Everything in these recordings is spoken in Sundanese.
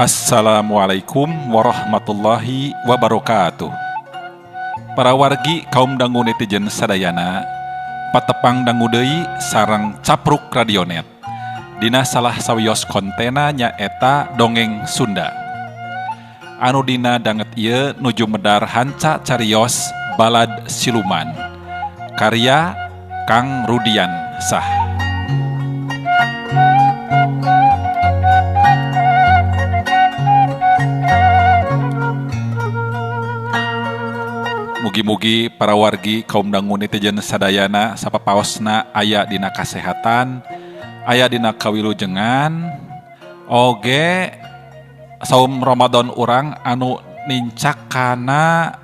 Assalamualaikum warahmatullahi wabarakatuh. Para wargi kaum dangu netizen sadayana, patepang dangu deui sareng Capruk Radionet. Dina salah sawios kontena nyaeta dongeng Sunda. Anu dina danget ieu nuju medar hanca carios balad siluman. Karya Kang Rudian Sah. Mugi-mugi para wargi kaum dangu netizen sadayana sapapaosna aya dina kasehatan, aya dina kawilujengan, oge saum Ramadan urang anu nincak kana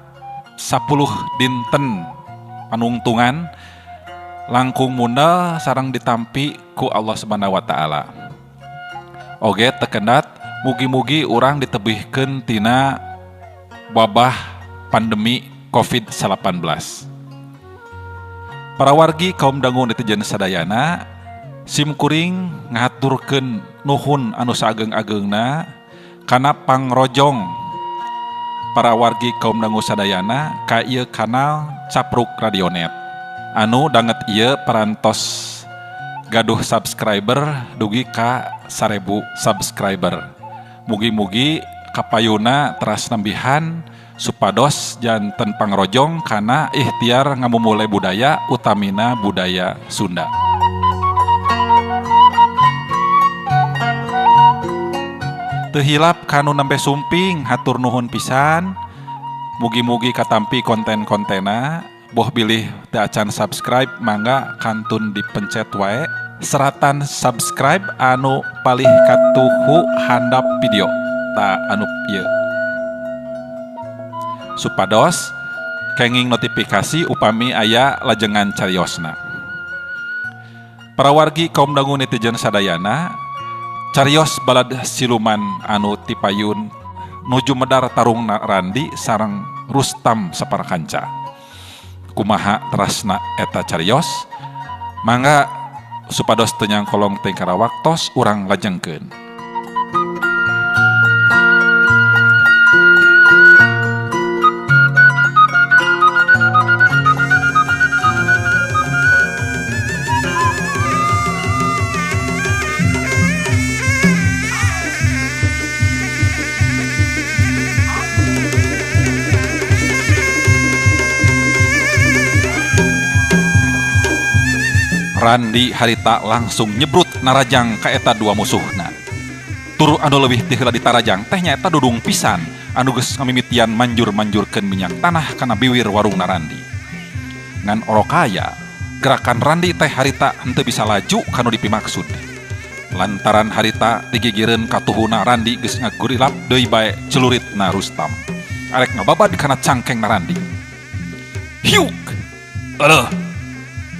10 dinten panungtungan langkung mundal sareng ditampi ku Allah Subhanahu wa taala. Oge tekendat mugi-mugi urang ditebihkeun tina wabah pandemi COVID-19. Para wargi kaum dangu netizen sadayana, simkuring ngaturkeun nuhun anu saageng-ageungna kana pangrojong para wargi kaum dangu sadayana ka ieu kanal Capruk Radionet. Anu danget ieu parantos gaduh subscriber dugi ka 1000 subscriber. Mugi-mugi kapayuna teras nambihan supados janten pangrojong kana ikhtiar ngamumule budaya utamina budaya Sunda. Teu hilap kanu nembe sumping hatur nuhun pisan. Mugi-mugi katampi konten-kontena. Boh bilih teu acan subscribe mangga kantun dipencet wae seratan subscribe anu palih katuhu handap video ta anu ieu. Supados kenging notifikasi upami aya lajengan cariosna. Para wargi kaum dangu netizen sadayana, carios balad siluman anu tipayun nuju medar tarung Randi sareng Rustam saparakanca. Kumaha terasna eta carios? Mangga supados teu nyangkolong teu karawaktos urang lajengkeun. Randi harita langsung nyebrut narajang ka eta dua musuhna. Turu anu leuwih ti heula ditarajang teh nyaeta dudung pisan anu geus ngamimitian manjur-manjurkeun minyak tanah kana biwir warungna Randi. Ngan orokaya gerakan Randi teh harita henteu bisa laju kanu dipimaksud. Lantaran harita digigireun katuhuna Randi geus ngagurilap deui bae celuritna Rustam. Arek ngababad kana cangkengna Randi. Hiuk! Aleuh!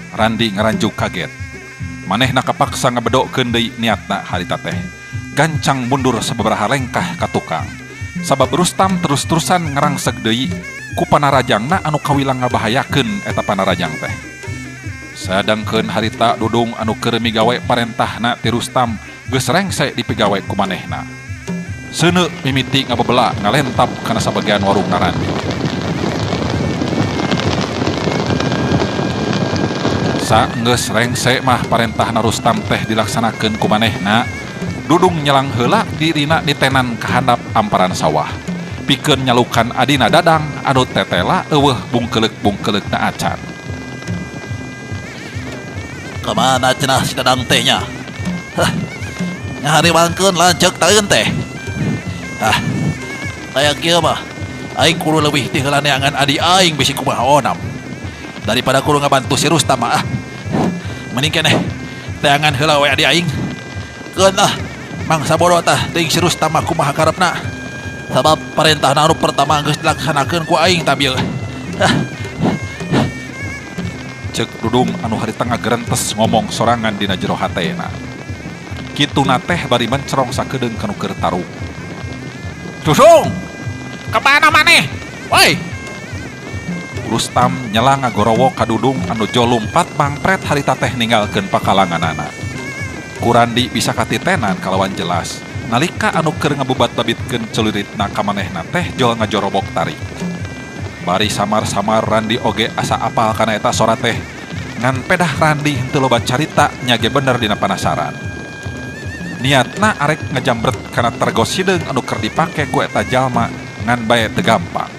Randi ngaranjuk kaget. Manehna kapaksa ngabedokeun deui niatna harita teh. Gancang mundur sababaraha lengkah ka tukang. Sabab Rustam terus-terusan ngarangseg deui ku panarajangna anu kawilang ngabahayakeun eta panarajang teh. Sadangkeun harita dudung anu keur migawe parentahna ti Rustam geus rengse dipigawe ku manehna. Seuneu mimiti ngabebela ngalentap kana sabagean warungna Randi. Saenggeus rengse mah parentahna Rustam teh dilaksanakeun ku manehna, dudung nyelang heula dirina ditenan ka handap amparan sawah. Pikeun nyalukan adina dadang anu tetela eueuh bungkeleuk-bungkeleukna acan. Kemana cenah si dadang teh nya? Nyahariwangkeun lanceuk taeun teh. Aya kieu mah aing kudu leuwih ti heula neangan adi aing bisi kumaha onam. Daripada kudu ngabantu si Rustam mah. Mending keneh teangan heula we adi aing. Keun lah mangsa bodoh tah teuing si Rustam mah kumaha karepna. Sabab parentahna anu pertama geus dilaksanakeun ku aing tabieu. Ceuk dudung anu harita ngagerentes ngomong sorangan dina jero hatena. Kituna teh bari mencerong sakedeung kanu keur tarung. Dudung! Kemana maneh? Woi! Rustam nyelang ngagorowo ka dudung anu jolumpat mangpret harita teh ninggalkeun pakalanganana. Ku Randi bisa katitenan kalawan jelas nalika anu keur ngabebat babitkeun celuritna ka manehna teh jol ngajorobok tarik. Bari samar-samar Randi oge asa apal kana eta sora teh. Ngan pedah Randi henteu loba carita nya ge bener dina panasaran. Niatna arek ngajambret kana tergos hideung anu keur dipake ku eta jalma ngan bae teu gampang.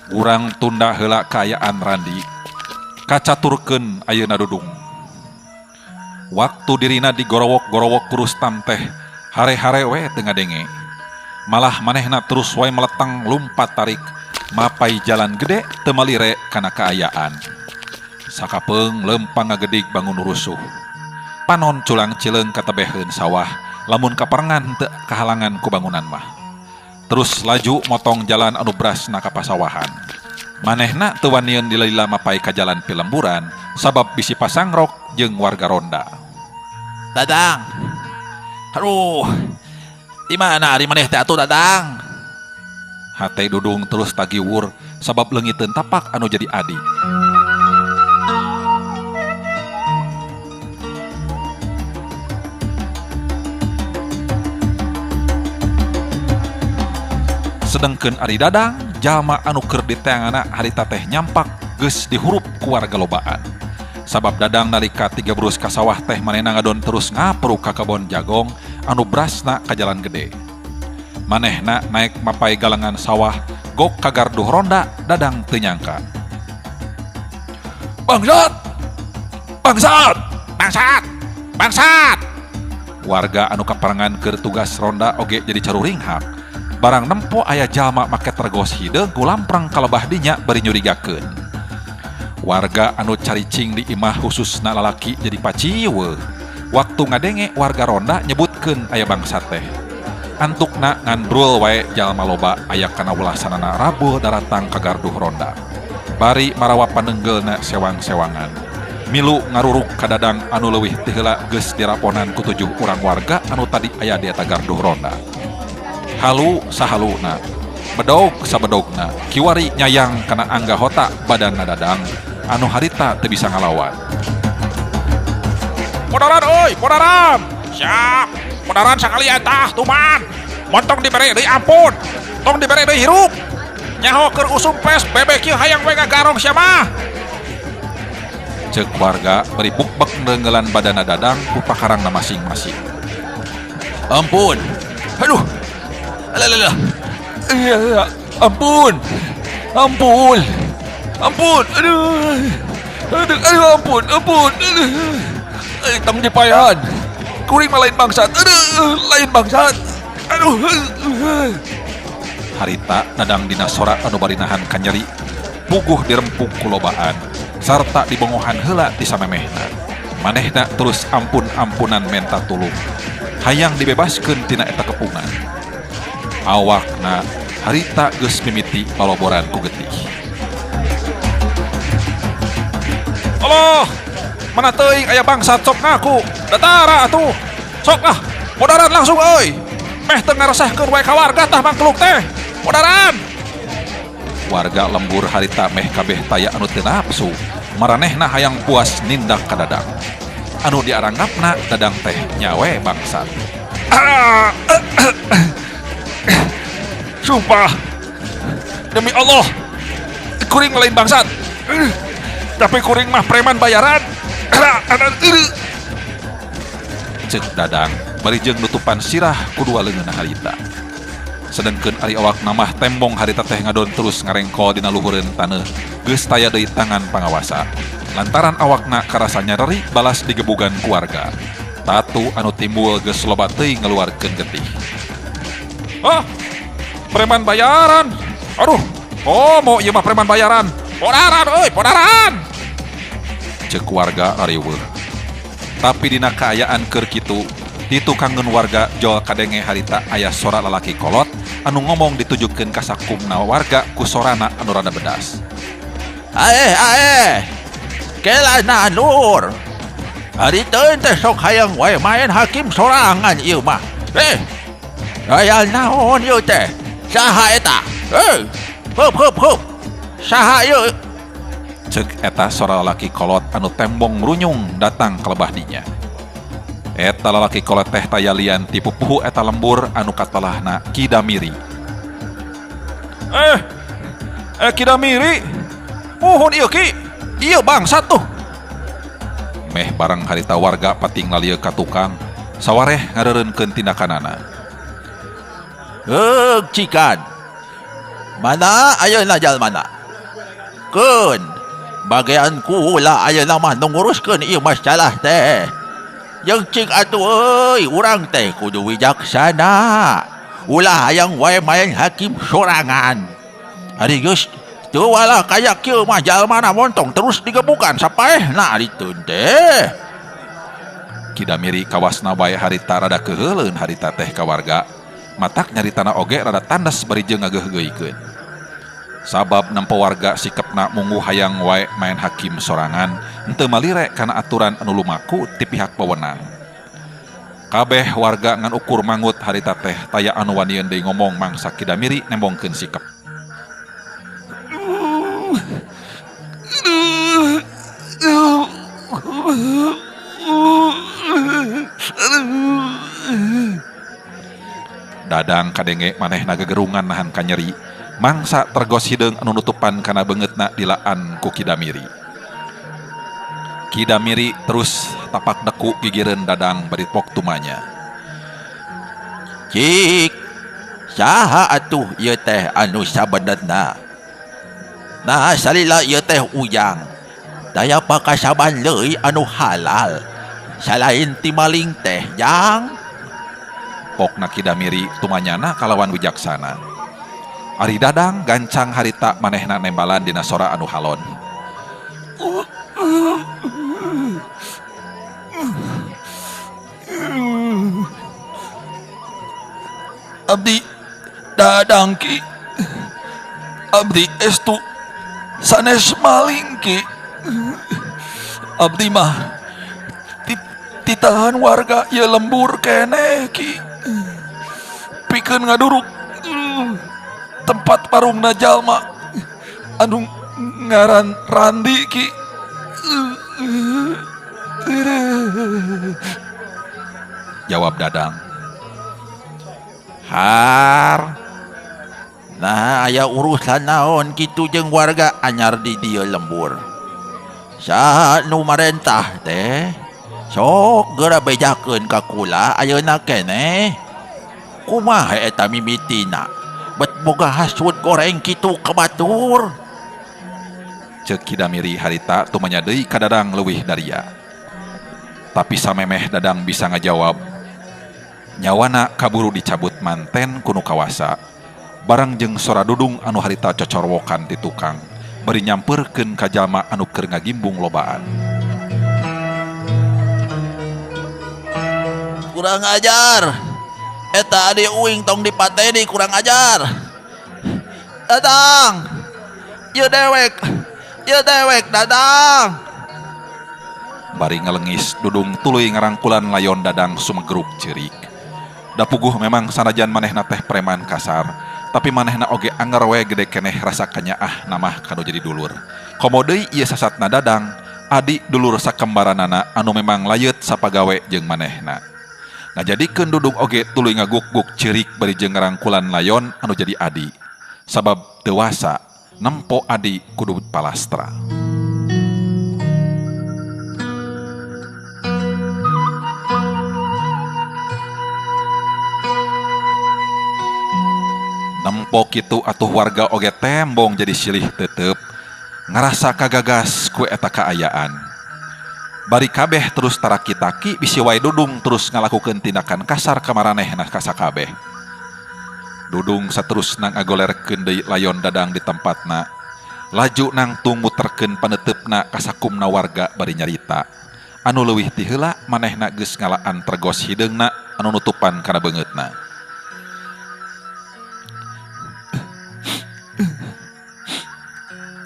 Urang tunda heula kaayaan Randi, kacaturkeun ayeuna dudung. Waktu dirina digorowok-gorowok ku Rustam teh, hare-hare we teu ngadenge. Malah manehna terus wae meletang lumpat tarik, mapai jalan gede teu malire kana kaayaan. Sakapeung lempang ngagedig bangun rusuh. Panon culang cileung katebeheun sawah, lamun kaperengan teu kahalangan ku bangunan mah. Terus laju motong jalan anu brasna ka pasawahan. Manehna teu wanieun dilila mapai ka jalan pilemburan sabab bisi pasangrok jeung warga ronda. Dadang. Aduh. Di mana ari maneh teh atuh Dadang? Hate Dudung terus tagiwur sabab leungiteun tapak anu jadi adi. Sedengkeun ari Dadang, jalma anu keur diteangana harita teh nyampak geus dihurup ku warga lobaan. Sabab Dadang nalika 3 brus ka sawah teh manehna ngadon terus ngaperuk ka kebon jagong anu brasna ka jalan gede. Manehna naek mapai galangan sawah gok ka garduh ronda. Dadang teu nyangka. Bangsat! Bangsat! Bangsat! Bangsat! Warga anu kaparengan keur tugas ronda oge jadi caruringhak. Barang nempo aya jalma make tergos hideung ku lamprang kalebah dinya bari nyurigakeun. Warga anu caricing di imah khususna lalaki jadi paciweuh. Waktu ngadenge warga ronda nyebutkeun aya bangsat teh. Antukna ngandrul wae jalma loba aya kana welasanana rabul daratang ka garduh ronda. Bari marawa panenggelna sewang-sewangan. Milu ngaruruk ka Dadang anu leuwih teu heula geus diraponan ku 7 urang warga anu tadi aya di eta garduh ronda. Halu sahaluna, bedog sabedogna, kiwari nyayang kana anggahota badanna Dadang, anu harita teu bisa ngalawan. Podaran oi, podaran! Siap, podaran sakalian tah tuman. Montong dibere deui ampun, tong dibere deui hirup. Nyaho keur usum pes bebek ieu hayang we ngagarong sia mah. Ceuk warga beri bukbek ndeunggelan badanna Dadang ku pakarangna masing-masing. Ampun. Aduh. Alah. Iya, ampun. Ampun. Ampun. Aduh, ampun. Aduh. Tong dipayan. Kuring mah lain bangsat. Aduh, lain bangsat. Aduh. Harita Dadang dina sora anu bari nahan kanyeri, puguh dirempuk ku lobaan, sarta dibongohan heula ti samemehna. Manehna terus ampun-ampunan menta tulung. Hayang dibebaskeun tina eta kepungan. Awakna harita geus mimiti paloboran ku getih. Allah, mana teuing aya bangsat sok ngaku. Datara atuh. Sok ah, modaran langsung euy. Meh teu ngaresahkeun wae ka warga tah mangkluk teh. Modaran. Warga lembur harita meh kabeh taya anu teu nafsu. Maranehna hayang puas nindak ka Dadang. Anu diaranggapna Dadang teh nyawe bangsat. Sumpah, demi Allah, kuring lain bangsat. Tapi kuring mah preman bayaran. Ceuk Dadang bari jeung nutupan sirah kudua leungeunna harita. Sedengkeun ari awakna mah tembong harita teh ngadon terus ngarengkol dina luhureun taneuh geus taya deui tangan pangawasa. Lantaran awakna karasa nyareri balas digebugan keluarga. Tatu anu timbul geus loba teuing ngaluarkeun getih. Ah, preman bayaran. Aduh, mau ieu mah preman bayaran. Podaran euy, podaran. Ceuk warga ariweuh. Tapi dina kaayaan keur kitu, ditukangkeun warga jol kadenge harita aya sora lalaki kolot anu ngomong ditujukeun ka sakumna warga ku sorana anu rada bedas. Ae. Kelana Nur. Ari teu teh sok hayang wae main hakim sorangan ieu mah. Aya naon ieu teh? Saha eta? Heup. Saha ieu? Cek eta sora lalaki kolot anu tembong merunyung datang ke lebah dinya. Eta lalaki kolot teh tayalian tipu puhu eta lembur anu katalahna Kidamiri. Kidamiri, mohon iya ki, iya bangsa tuh. Meh barang harita warga pating nalieu ka tukang, sawareh ngarereunkeun tindakanana. Cikan, mana ayeuna jalmana? Keun, bagian kula ayeuna mah nguruskeun ieu masalah teh. Jeung cik atuh euy, urang teh kudu wijaksana. Ulah hayang wae main hakim sorangan. Ari geus teu walah kayak kieu mah jalmana montong terus digebukan sapaehna ditun teh. Kidamiri kawasna bae harita rada keheuleun harita teh ka warga. Matak nyaritana oge rada tandas bari jeung ngageuh-geuikeun. Sabab nempo warga sikepna munggu hayang wae main hakim sorangan henteu malire kana aturan anu lumaku ti pihak pewenang. Kabeh warga ngan ukur mangut harita teh taya anu wanieun deui ngomong mangsa Kidamiri nembongkeun sikep. Dadang kadenge manehna gegerungan nahan kanyeri, mangsa tergos hideung anu nutupan kana beungeutna dilaan ku Kidamiri. Kidamiri terus tapak deku gigireun Dadang bari pok tumanya. Cik, saha atuh ieu teh anu sabenerna? Nah salila ieu teh ujang. Daya pakasaban leuy anu halal. Salain ti maling teh, Jang. Pokna Kidamiri tumanyana kalawan wijaksana. Ari Dadang gancang harita manehna nembalan dina sora anu halon. Abdi Dadang ki. Abdi estu sanes maling ki. Abdi mah ditahan warga ieu lembur keneh ki. Pikeun ngaduruk tempat parungna jalma anu ngaran Randi ki. Jawab Dadang. Har, nah aya urusan naon kitu jeung warga anyar di dieu lembur. Saha nu marentah teh? Sok geura bejakeun ka kula ayeuna keneh. Kumaha eta mimitina? Bet boga hasud goreng kitu ka batur. Ceuk Kidamiri harita tumanya deui ka Dadang leuwih daria. Tapi samemeh Dadang bisa ngajawab. Nyawana kaburu dicabut manten kuno kawasa. Barang jeung sora dudung anu harita cocorwokan ti tukang bari nyamperkeun ka jalma anu keur ngagimbung lobaan. Kurang ajar. Eta adi uing tong dipateni kurang ajar. Dadang. Ieu dewek Dadang. Bari ngelengis dudung tuluy ngarangkulan layon Dadang sumegruk ceurik. Da puguh memang sanajan manehna teh preman kasar, tapi manehna oge anger we gede keneh rasa kanyaah namah kanu jadi dulur. Komo deui ieu sasatna Dadang, adi dulur sakembaranana anu memang layeut sapagawe jeung manehna. Ngajadikeun dudung oge tuluy ngaguk-guk ceurik bari jeung ngarangkulan layon anu jadi adi. Sabab dewasa nempo adi kudu palastra. Nempo kitu atuh warga oge tembong jadi silih tetep ngarasa kagagas ku eta kaayaan. Bari kabeh terus taraki-taki bisi wae dudung terus ngalakukeun tindakan kasar ka maranehna ka sakabeh. Dudung saterusna ngagolerkeun deui layon Dadang di tempatna. Laju nangtung muterkeun paneteupna ka sakumna warga bari nyarita. Anu leuwih ti heula manehna geus ngalaan tergos hideungna anu nutupan kana beungeutna.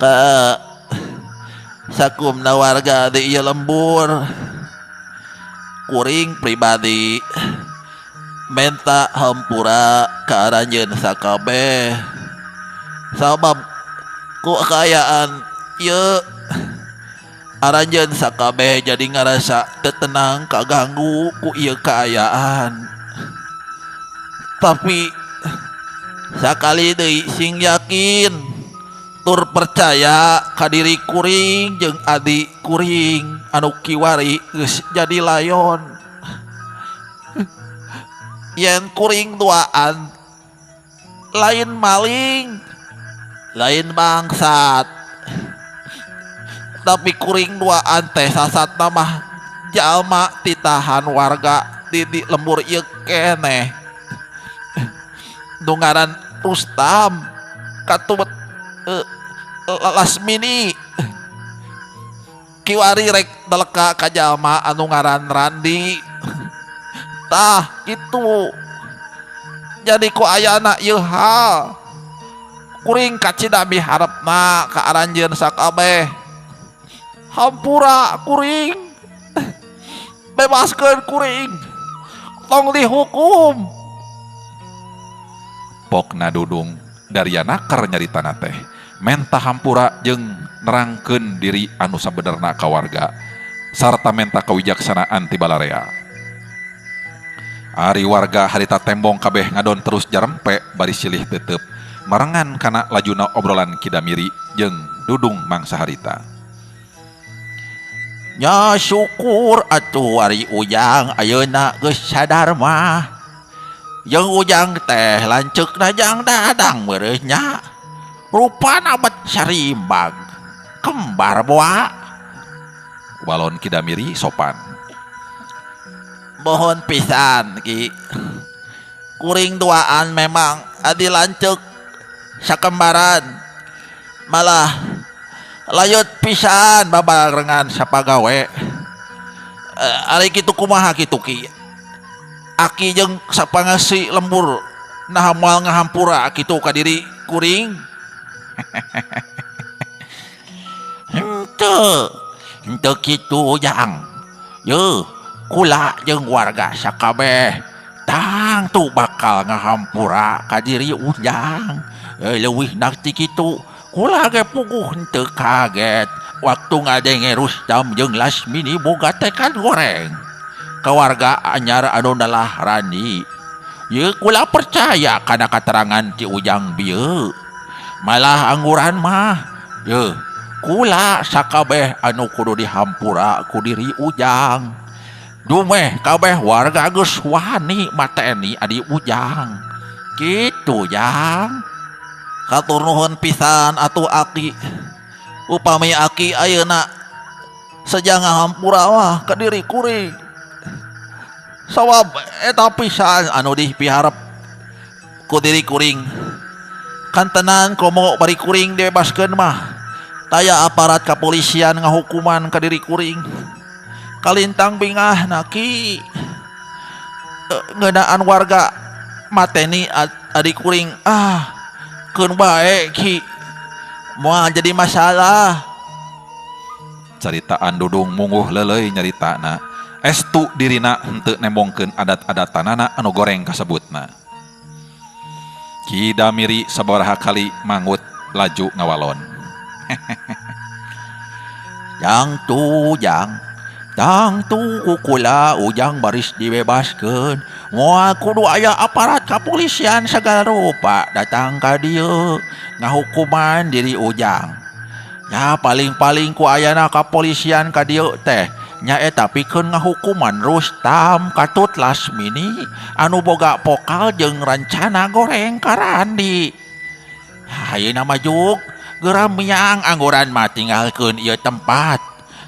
Ka sakumna warga di ieu lembur. Kuring pribadi menta hampura ka aranjeun sakabeh. Sabab ku kaayaan ieu aranjeun sakabeh jadi ngarasa teu tenang kaganggu ku ieu kaayaan. Tapi sakali deui sing yakin tur percaya ka diri kuring jeung adi kuring anu kiwari geus jadi layon. Yen kuring duaan lain maling, lain bangsat. Tapi kuring duaan teh sasatna mah jalma titahan warga di lembur ieu keneh. Nu ngaran Rustam katubet Lasmini kiwari rek deleka ka jalma anu ngaran Randi. Tah gitu. Jadi ku ayana ieu hal kuring kacida miharepna ka aranjeun sakabeh. Hampura kuring, bebaskeun kuring, tong dihukum. Pokna Dudung dari nakar nyaritana teh menta hampura jeung nerangkeun diri anu sabenerna ka warga sarta menta kawijaksanaan ti balarea. Ari warga harita tembong kabeh ngadon terus jarempe bari silih teuteup marangan kana lajuna obrolan Kidamiri jeung Dudung mangsa harita. Nya syukur atuh ari Ujang ayeuna geus sadar mah. Jeung Ujang teh lanceukna Jang Dadang meureus nya. Rupana bet sarimbang, kembar boa. Walon Kidamiri sopan. Mohon pisan Ki. Kuring duaan memang adi lanceuk sakembaran. Malah layut pisan babarengan sapagawe. Ari kitu kumaha kitu Ki? Aki jeung sapangasi lembur nah moal ngahampura kitu ka diri kuring. Henteu kitu Jang. Yeuh, kula jeung warga sakabeh tang tu bakal ngahampura ka diri Ujang. Leuwih nakti kitu kula ge puguh henteu kaget waktu ngadenge Rustam jeung Lasmini boga tekan goreng ka warga anyar anu nalah Randi. Ye kula percaya kana katerangan ti Ujang bieu. Malah angguran mah ye kula sakabeh anu kudu dihampura ku diri Ujang. Dumeh kabeh warga geus wani mateni adi Ujang. Kitu Jang. Katur nuhun pisan atuh Aki. Upami Aki ayeuna saja ngahampura wah ka diri kuring. Sawab eta pisan anu dipiharep ku diri kuring. Kan tenan komo bari kuring dibebaskeun mah taya aparat kapolisian ngahukuman ka diri kuring. Kalintang bingahna Ki. Ngeunaan warga mateni adik kuring keun bae Ki. Moal jadi masalah. Caritaan Dudung mungguh leuleuy nyaritana. Estu dirina henteu nembongkeun adat-adatanana anu goreng kasebutna. Kidamiri sabaraha kali manggut laju ngawalon. Jang tu kukula Ujang baris dibebaskeun. Moal kudu aya aparat kapolisian sagala rupa datang ka dieu ngahukuman diri Ujang. Ya paling-paling ku ayana kapolisian ka dieu teh nyaeta pikeun ngahukuman Rustam katut Lasmini anu boga pokal jeung rencana goreng ka Randi. Ayeuna majuk geura miang angguran mah tinggalkeun ieu tempat.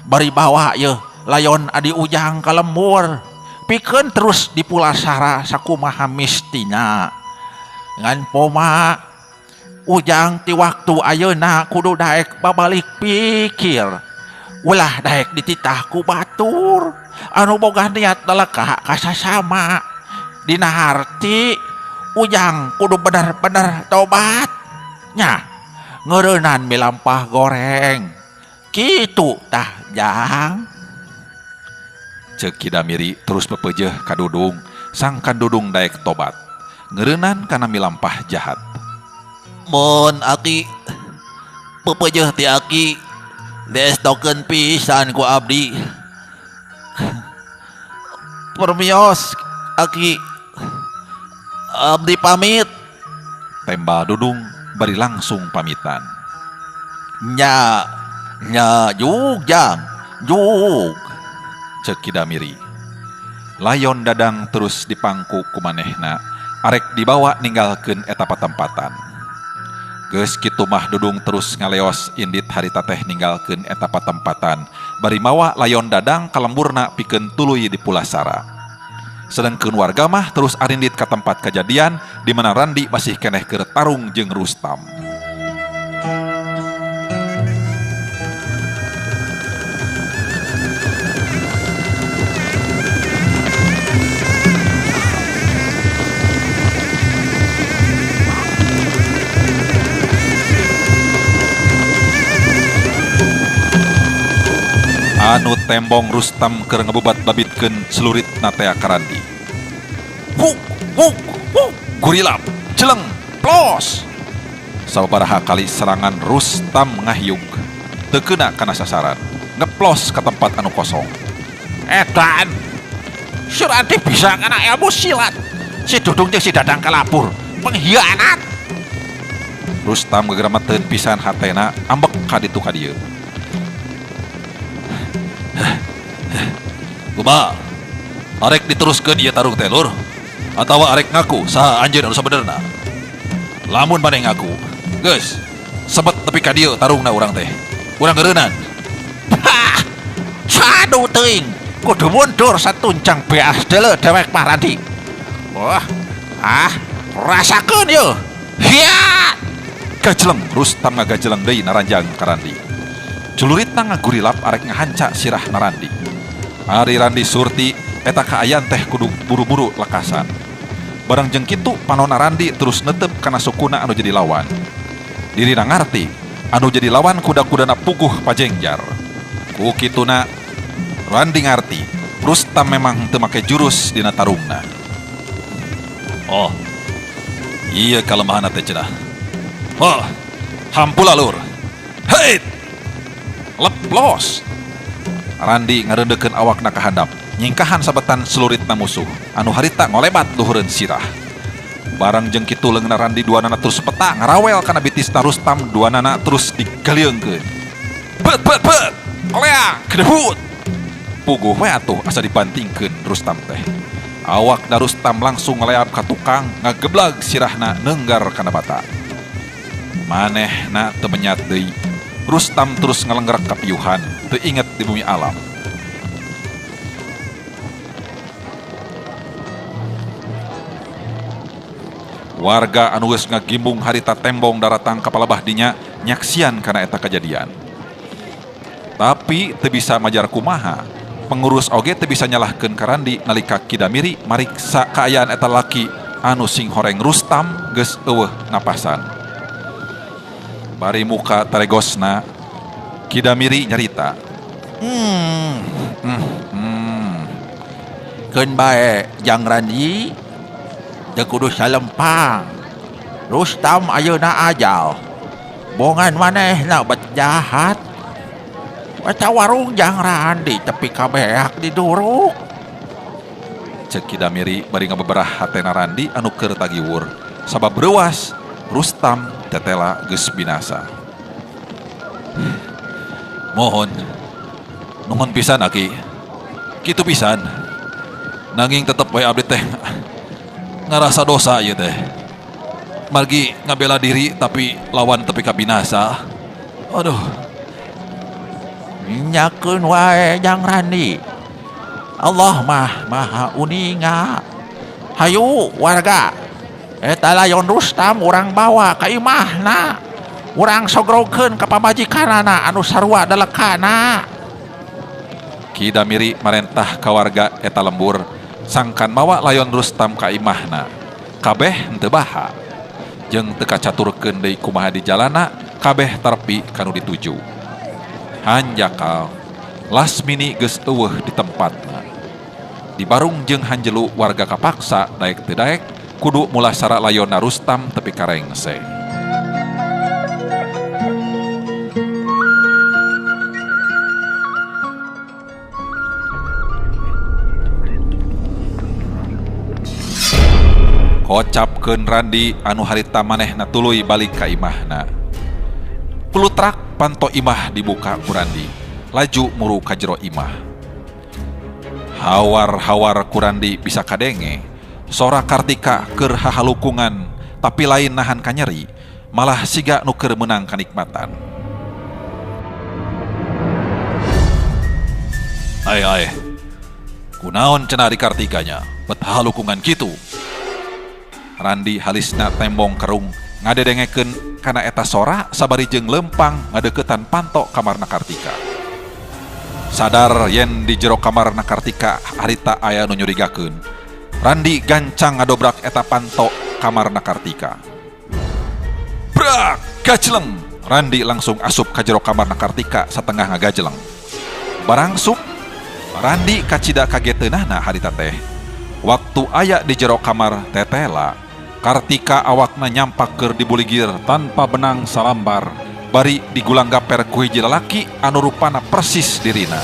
Bari bawa yeuh layon adi Ujang ka lembur. Pikeun terus dipulasara sakumaha mistina. Ngan poma Ujang ti waktu ayeuna kudu daek babalik pikir. Ulah daek dititah ku batur anu boga niat daleka ka sasama. Dina harti Ujang kudu bener-bener tobat nya ngeureunnan milampah goreng. Kitu tah Jang. Ceuk Kidamiri terus pepeujeuh ka Dudung sangkan Dudung daek tobat ngeureunnan kana milampah jahat. Mun Aki pepeujeuh ti Aki Destokeun pisan ku abdi. Permios aki abdi pamit. Tembal Dudung bari langsung pamitan. Nya juk jang juk. Cek Kidamiri. Layon Dadang terus dipangku kumanehna, arek dibawa ninggalkeun eta patempatan. Geus kitu mah Dudung terus ngaleos indit harita teh ninggalkeun eta patempatan, bari mawa Layon Dadang ka lemburna pikeun tuluy di Pulasara. Sedengkeun warga mah terus arindit ka tempat kejadian di mana Randi masih keneh keur tarung jeung Rustam. Anu tembong Rustam keur ngebubat babitkeun celurit natea Karandi. Huk huk huk gurilap celeng plos. Sababaraha kali serangan Rustam ngahyung teu keuna kana sasaran, ngeplos ka tempat anu kosong. Edan Surati bisa ngana ilmu silat. Si Dudung jeung si Dadang kalapur pengkhianat. Rustam gegeramateun pisan hatena ambek ka ditu ka dieu. Kumaha? Arek diteruskeun ieu tarung teh Lur? Atawa arek ngaku saha anjeun anu sabenerna? Lamun maneh ngaku, geus sebet tepi ka dieu tarungna urang teh. Urang geureunan. Hah! Sadu teuing, kudu mundur satuncang beas deuleu dewek mah Randi. Wah, rasakeun yeuh. Hiat! Gajeleng Rustam ngagajeleng deui naranjang ka Randi. Celuritna ngagurilap arek ngahanca sirah Narandi. Ari Randi surti eta kaayan teh kudu buru-buru lekasan. Barang jeung kitu panonna Randi terus netep kana sukuna anu jadi lawan. Dirina ngarti anu jadi lawan kuda-kudana puguh pajengjar. Ku kituna Randi ngarti Rustam memang teu make jurus dina tarungna. Oh, iya kalemahan teh cenah. Oh, hampula Lur. Hei! Leplos! Randi ngarendekeun awakna ka handap, nyingkahan sabetan celuritna musuh, anu harita ngolebat luhureun sirah. Barang jeung kitu leungna Randi duanana terus peta ngarawel kana bitisna Rustam, duanana terus digalieukeun. Bet! Oleang, kedebut! Puguh we atuh asa dibantingkeun Rustam teh. Awakna Rustam langsung ngaleap ka tukang, ngageblag sirahna neunggar kana bata. Manehna teu menyat deui. Rustam terus ngelenggerak kapiuhan, teu inget di bumi alam. Warga anu geus ngagimbung harita tembong daratang kapalebah dinya nyaksian kana eta kejadian. Tapi teu bisa majar kumaha, pengurus oge teu bisa nyalahkeun ka Randi nalika Kidamiri mariksa kaayaan eta laki anu sing horeng Rustam geus eueuh napasan. Bari muka taregosna, Kidamiri nyarita. Keun bae Jang Randi jeung kudu salempang. Rustam ayeuna ajal. Bongan manehna bet jahat. Baca warung Jang Randi tepi kabeak diduruk. Cek Kidamiri bari ngabeberah hatena Randi anu keur tagiwur. Sabab reuwas Rustam tetela geus binasa. Nuhun pisan Aki. Kitu pisan. Nanging tetep we abdi teh ngarasa dosa ieu teh. Margi ngabela diri tapi lawan tepi ka binasa. Aduh. Nyakeun wae Jang Randi. Allah mah maha uninga. Hayu warga. Eta layon Rustam urang bawa ka imahna. Urang sogrokeun ka pamajikanana anu sarua dalekana. Kidamiri marentah ka warga eta lembur, sangkan mawa layon Rustam ka imahna. Kabeh henteu baha. Jeung teu kacaturkeun deui kumaha di jalana, kabeh tarpi kanu dituju. Hanjakal Lasmini geus eueuh di tempatna. Di barung jeung hanjelu warga kapaksa daek teu daek kudu mulasara layonna Rustam tepi ka rengse. hocapkeun Randi anu harita manehna tuluy balik ka imahna. Pelutrak panto imah dibuka ku Randi, laju muru ka jero imah. Hawar-hawar ku Randi bisa kadenge sora Kartika keur hahalukungan, tapi lain nahan ka nyeri, malah siga nu keur meunang kanikmatan. Ai, kunaon cenah di Kartikanya, bet halukungan kitu. Randi halisna tembong kerung ngadedengekeun kana eta sora sabari jeung lempang ngadeukeutan panto kamarna Kartika. Sadar yen di jero kamarna Kartika harita aya nu nyurigakeun, Randi gancang ngadobrak eta panto kamarna Kartika. Brak, gajleng! Randi langsung asup ka jero kamarna Kartika satengah ngagajleng. Barangsuk Randi kacida kageteunana harita teh. Waktu aya di jero kamar tetela, Kartika awakna nyampak keur dibuligir tanpa benang salambar, bari digulang gaper ku hiji lalaki anu rupana persis dirina.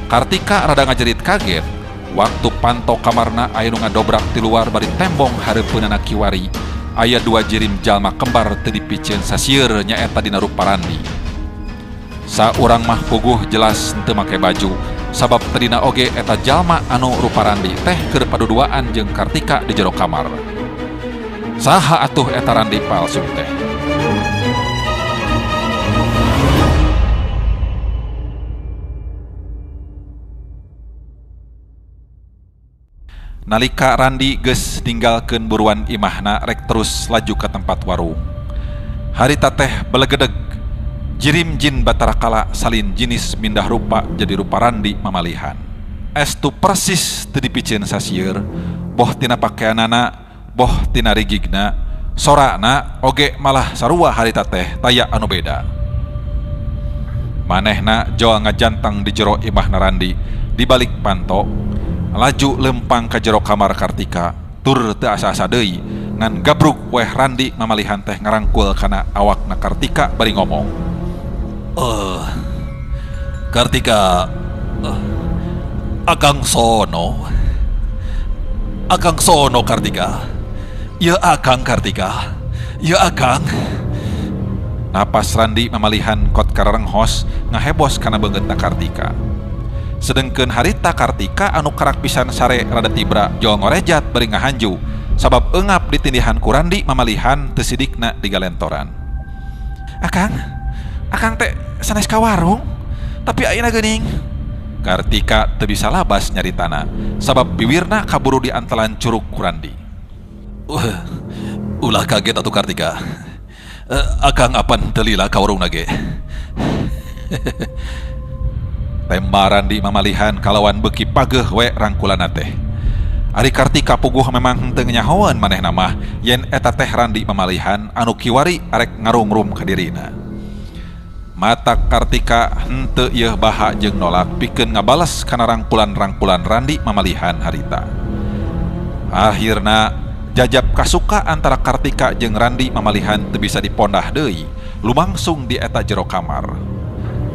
Kartika rada ngajerit kaget waktu panto kamarna aya nu ngadobrak ti luar bari tembong hareupeunana kiwari aya dua jirim jalma kembar teu dipicieun sasieur nyaeta dina rupa Randi. Saurang mah puguh jelas henteu make baju, sabab tadina oge eta jalma anu rupa Randi teh keur paduduaan jeung Kartika di jero kamar. Saha atuh eta Randi palsu teh? Nalika Randi geus ninggalkeun buruan imahna rek terus laju ke tempat warung. Harita teh belegedeg, jirim jin batara kala salin jinis mindah rupa jadi rupa Randi mamalihan. Estu persis teu dipicieun sasieur, boh tina pakeanana, boh tina rigigna, sorana oge malah sarua harita teh taya anu beda. Manehna joal ngajantang di jero imahna Randi di balik panto, laju lempang ka jero kamar Kartika, tur teu asa-asa deui ngan gabruk weh Randi mamalihan teh ngarangkul kana awakna Kartika bari ngomong. Kartika, Akang Sono Kartika. Ya Akang Kartika, ya Akang. Napas Randi mamalihan kot karenghos ngahebos kana beungeutna Kartika. Sedengkeun harita Kartika anu karak pisan sare rada tibra joal ngorejat bari ngahanju sabab eungap ditindihan ku Randi mamalihan teu sidikna digalentoran. Akang teh sanes ka warung, tapi ayeuna geuning. Kartika teu bisa labas nyaritana, sabab bibirna kaburu diantelan curug ku Randi. Ulah kaget atuh Kartika. Akang apan teu lila ka warungna ge. Temba Randi mamalihan kalawan beuki pageuh we rangkulana teh. Ari Kartika puguh memang henteu nyahoan manehna mah yen eta teh Randi mamalihan anu kiwari arek ngarungrum ka dirina. Mata Kartika henteu ieuh baha jeung nolak pikeun ngabales kana rangkulan-rangkulan Randi mamalihan harita. Akhirna jajab kasuka antara Kartika jeung Randi mamalihan teu bisa dipondah deui, lumangsung di eta jero kamar.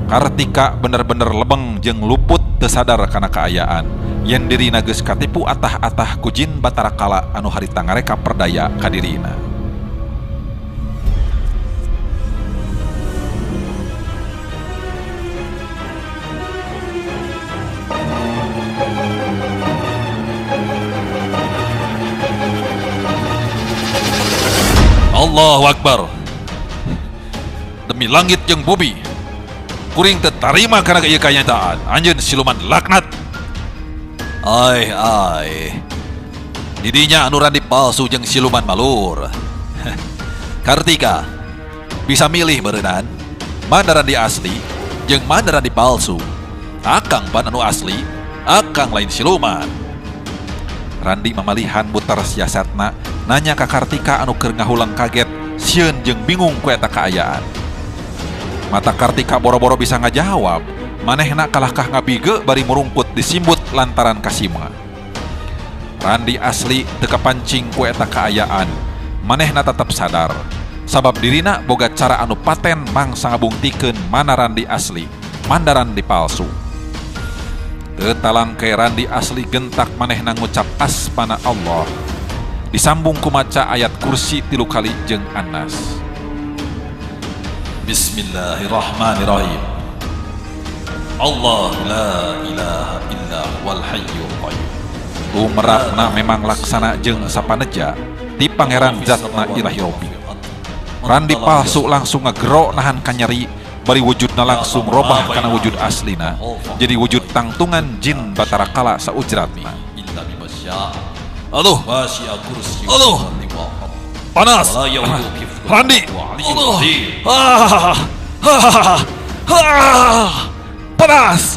Kartika bener-bener lebeng jeung luput teu sadar kana kaayaan yen dirina geus katipu atah-atah ku jin batara kala anu harita ngareka perdaya ka dirina. Allahu Akbar. Demi langit jeung bumi, kuring teu tarima kana ieu kanyataan. Anjeun siluman laknat. Ai. Didinya anu Randi palsu jeung siluman malur. Kartika, bisa milih beureunan mana Randi asli jeung mana Randi palsu. Akang pan anu asli, akang lain siluman. Randi mamalihan muter siasatna nanya ka Kartika anu keur ngahulang kaget, sieun jeung bingung ku eta kaayaan. Mata Kartika boro-boro bisa ngajawab, manehna kalahkah ngabige bari merungkut disimbut lantaran kasima. Randi asli teu kapancing ku eta kaayaan, manehna tetep sadar sabab dirina boga cara anu paten mangsa ngabungtikeun mana Randi asli, mana Randi palsu. Teu talangke Randi asli gentak manehna ngucap asmana Allah. disambung ku maca ayat kursi 3 kali jeung Anas. Bismillahirrahmanirrahim. Allah la ilaha illa huwal hayyul qayyum. Umrahna memang laksana jeung sapaneja ti pangeran zatna ilahi robbi. Randi palsu langsung ngegero nahan kanyeri, bari wujudna langsung robah kana wujud aslina, jadi wujud tangtungan jin Batara Kala saujratna. Aduh, aduh, panas, Randi, aduh, panas,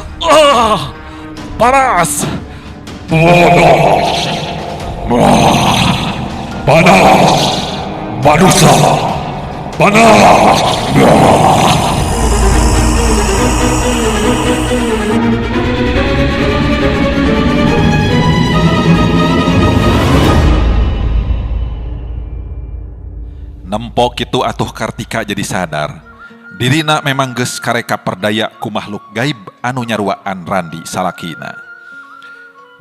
panas, Panas, manusia, panas. Nempok itu atuh Kartika jadi sadar, dirina memang geus kareka perdaya ku makhluk gaib anu nyaruaan Randi salakina.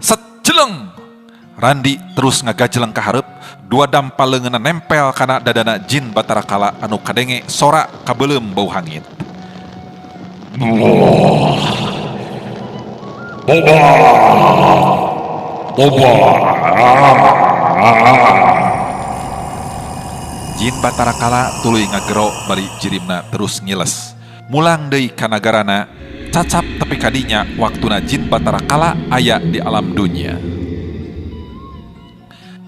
Sejeleng Randi terus ngagajleng ka hareup, dua dampal leungeunna nempel kana dadana jin Batara Kala anu kadenge sora kabeulem bau hangit. Jin Batara Kala tuluy ngagero bari jirimna terus ngiles. Mulang deui ka nagarana, cacap tepi kadinya waktuna jin Batara Kala aya di alam dunia.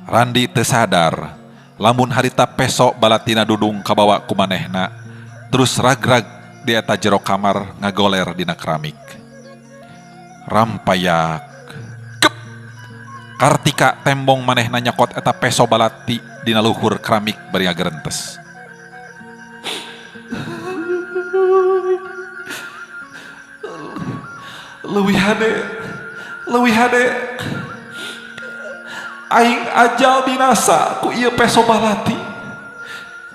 Randi teu sadar, lamun harita peso balatina dudung kabawa ku manehna, terus ragrag di eta jero kamar ngagoler dina keramik. Rampayak. Kep. Kartika tembong manehna nyakot eta peso balati dina luhur keramik bari ngagerentes. Leuwih hade. Aing ajal binasa ku ieu peso balati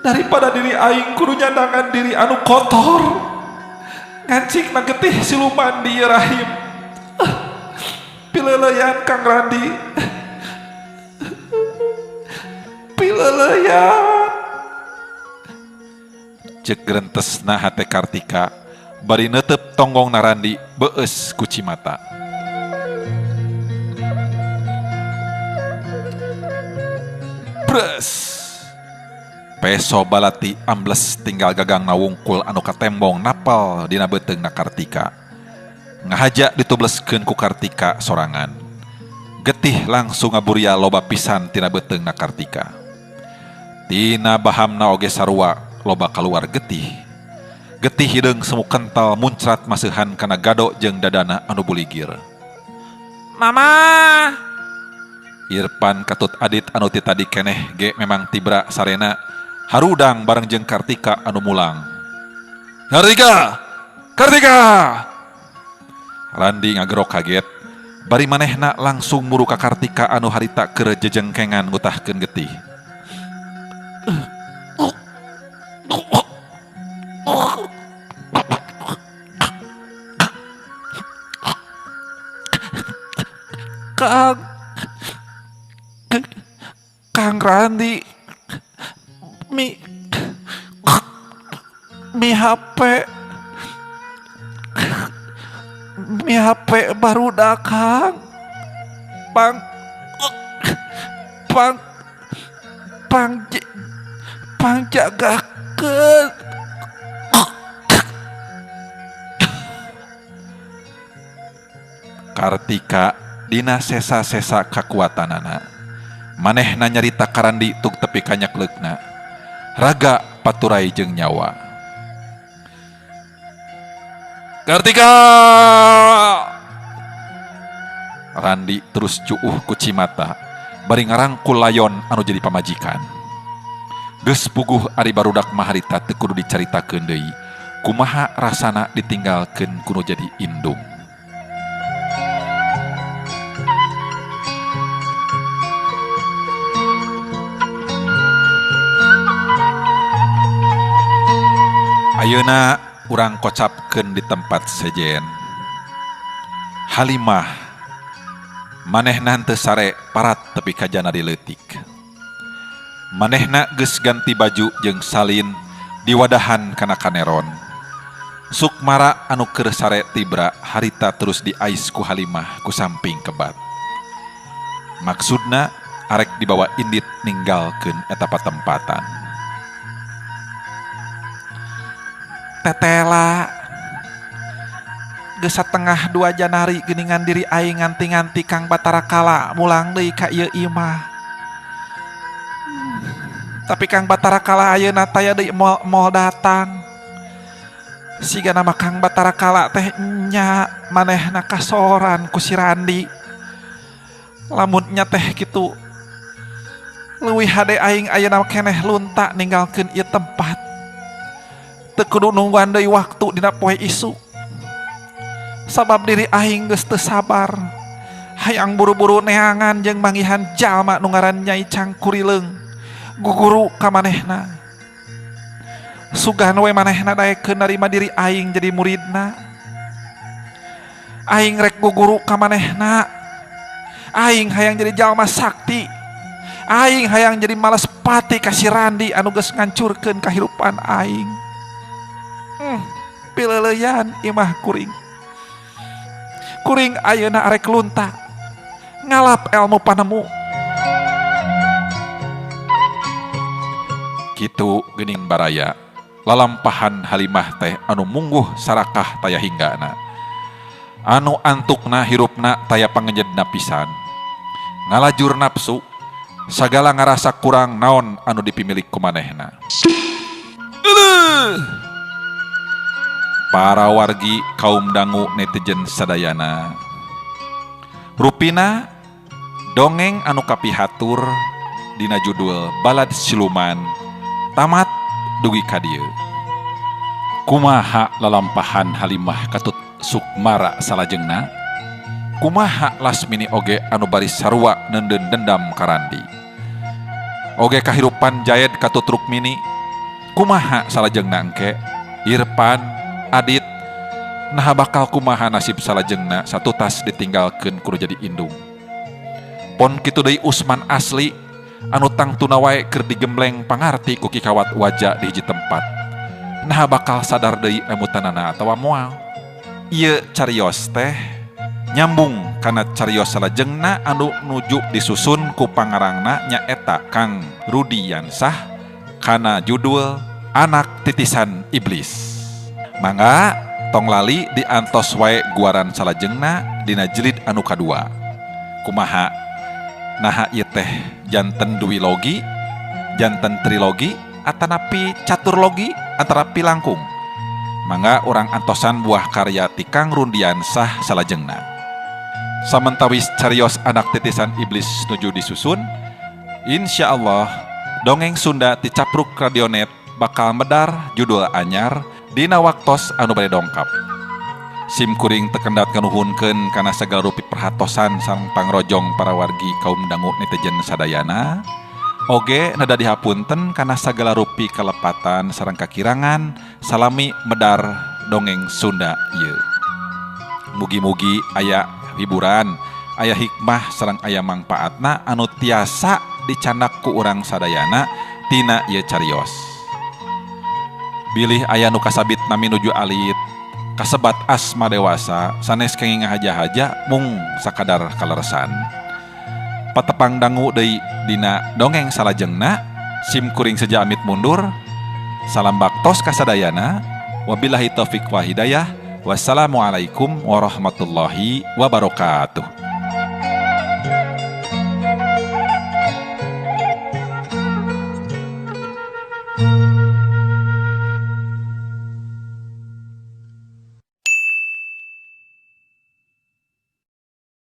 daripada diri aing kudu nyandangan diri anu kotor ngancikna getih siluman di ieu rahim. Pileleyan Kang Randi, pileleyan. Cek gerentesna hate Kartika bari neuteup tonggong Randi beueus ku cimata. Peso balati ambles tinggal gagang nawungkul anu katembong napal dina beteungna Kartika. Ngahaja ditubleskeun ku Kartika sorangan. Getih langsung ngaburia loba pisan tina beteungna Kartika. Tina bahamna oge sarua loba kaluar getih. Getih hideung semu kental muncrat maseuhan kana gado jeung dadana anu buligir. Mama! Irpan katut adit anu ti tadi keneh ge memang tibra sarena harudang bareng jeung Kartika anu mulang. Kartika! Kartika! Randi ngagero kaget, bari manehna langsung muru ka Kartika anu harita keur jejengkengan ngutahkeun getih. Kang Randi, mi HP baru dah Kang. Pang jagakeun. Kartika dina sesa-sesa kakuatanana, manehna nyarita ka Randi tug tepi kanyakleukna, raga paturai jeung nyawa. Kartika! Randi terus cuuh ku cimata, bari ngarangkul layon anu jadi pamajikan. Geus puguh ari barudak mah harita teu kudu dicaritakeun deui, kumaha rasana ditinggalkeun kudu jadi indung. Ayeuna urang kocapkeun di tempat sejen. Halimah manehna teu sare parat tepi kajana dileutik. Manehna geus ganti baju jeung salin diwadahan kana kaneron. Sukmara anu keur sare tibra harita terus diais ku Halimah ku samping kebat. Maksudna arek dibawa indit ninggalkeun eta patempatan. Tetela geus satengah 2 Janari geuningan diri aing nganti-nganti Kang Batara Kala mulang deui ka ieu imah. Tapi Kang Batara Kala ayeuna taya deui moal datang. Siga nama Kang Batara Kala teh nya manehna kasoran ku si Randi. Lamun nya teh kitu leuwih hade aing ayeuna keneh lunta ninggalkeun ieu tempat. Teu kudu nungguan deui waktu dina poe isu. Sabab diri aing geus teu sabar. Hayang buru-buru neangan jeung manggihan jalma nu ngaran Nyai Cangkurileung guguru ka manehna. Sugan we manehna daekeun narima diri aing jadi muridna. Aing rek guguru ka manehna. Aing hayang jadi jalma sakti. Aing hayang jadi malespati ka si Randi anu geus ngancurkeun kahirupan aing. Pileuleyan imah kuring. Kuring ayeuna arek lunta ngalap ilmu panemu. Kitu geuning baraya lalampahan Halimah teh anu mungguh sarakah taya hinggana. Anu antukna hirupna taya pangejedna pisan. Ngalajur nafsu sagala ngarasa kurang naon anu dipimilik ku manehna. Para wargi kaum dangu netizen sadayana. Rupina dongeng anu kapihatur dina judul Balad Siluman tamat dugi ka dieu. Kumaha lalampahan Halimah katut Sukmara salajengna? Kumaha Lasmini oge anu bari sarua neundeun dendam ka Randi? Oge kahirupan Jayed katut Rukmini? Kumaha salajengna engke? Irfan, Adit, nah bakal kumaha nasib salajengna satu tas ditinggalkeun kudu jadi indung. Pon kitu deui Usman asli anu tangtuna wae keur digembleng pangarti ku kikawat wajah di hiji tempat. Nah bakal sadar deui emutanana atawa moal. Ieu carios teh nyambung kana carios salajengna anu nuju disusun ku pangarangna nyaeta Kang Rudi Yansah kana judul Anak Titisan Iblis. Mangga tong lali diantos wae guaran salajengna dina jilid anu kadua. Kumaha? Naha ieu teh janten duilogi, janten trilogi, atanapi caturlogi, atanapi langkung. Mangga urang antosan buah karya ti Kang Rundiansah salajengna. Samentawis carios Anak Titisan Iblis nuju disusun, insyaallah dongeng Sunda ti Capruk Radionet bakal medar judul anyar dina waktos anu bade dongkap. Sim kuring tekendat kanuhunkeun kana sagala rupi perhatosan sareng pangrojong para wargi kaum dangu netizen sadayana. Oge nada dihapunten kana sagala rupi kalepatan sareng kakirangan salami medar dongeng Sunda ieu. Mugi-mugi aya hiburan, aya hikmah sareng aya mangpaatna anu tiasa dicandak ku urang sadayana tina ieu carios. Bilih aya nu kasabit nami nuju alit kasebat asma dewasa sanes kenging ngahaja-haja mung sakadar kaleresan. Patepang dangu deui dina dongeng salajengna. Sim kuring seja amit mundur. Salam baktos kasadayana. Wabillahi taufik wa hidayah. Wassalamualaikum warahmatullahi wabarakatuh.